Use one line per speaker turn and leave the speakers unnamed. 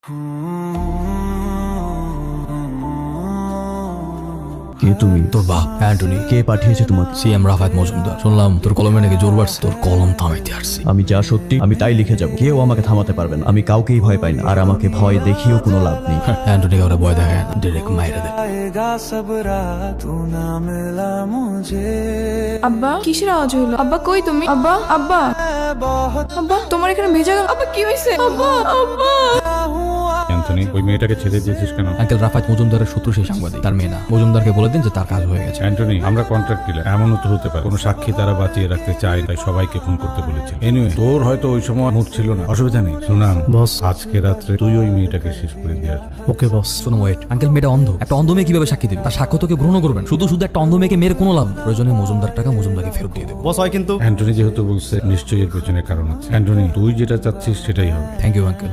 কে তুমি? তোর বাপ অ্যান্টনি। কে পাঠিয়েছে তোমাকে? সিএম রাফাত মজুমদার। শুনলাম তোর কলমে নাকি জোর বাড়ছে, তোর কলম থামাইতে আসছি। আমি যা সত্যি আমি তাই লিখে যাব, কেউ আমাকে থামাতে পারবে না। আমি কাউকেই ভয় পাই না, আর আমাকে ভয় দেখিয়েও কোনো লাভ নেই। অ্যান্টনি কাউরে ভয় দেখায় না, ডিরেক্ট মাইরে দেয়।
আব্বা কিসের আওয়াজ হইলো? আব্বা কই তুমি? আব্বা আব্বা আব্বা তোমার এখানে ভেজা গেল। আব্বা কি হয়েছে? আব্বা আব্বা
অ্যান্টনি, ওই মেয়েটাকে ছেড়ে দিয়েছিস কেন?
আঙ্কেল রাফাত মজুমদারের শত্রু সেই সাংবাদিক, তার মেয়ে না। মজুমদারকে বলে দিন যে তার কাজ হয়ে গেছে।
অ্যান্টনি, আমরা কন্ট্রাক্ট দিলাম, এমনও তো হতে পারে কোনো সাক্ষী তারা বাঁচিয়ে রাখতে চায়, তাই সবাইকে ফোন করতে বলেছে। এনিওয়ে, তোর হয়তো ওই সময় মুড ছিল না, অসুবিধা নেই। শুনাম
বস,
আজকে রাত্রে তুই ওই মেয়েটাকে শেষ করে দিয়ে আসবি।
ওকে বস।
শোনো ওয়েট, আঙ্কেল মেয়েটা অন্ধ, একটা অন্ধ মেয়ে কিভাবে সাক্ষী দেবে? তার সাক্ষ্য তোকে গ্রহণ করবেন। শুধু শুধু একটা অন্ধ মেয়েকে মেরে কোনো লাভ নেই। প্রয়োজনে মজুমদার টাকা মজুমদারকে ফেরত দিয়ে দেবো।
বস হয় কিন্তু
অ্যান্টনি যেহেতু বলছে, নিশ্চয়ই এর পেছনে কারণ আছে। অ্যান্টনি, তুই যেটা চাচ্ছিস সেটাই হবে।
Thank you uncle.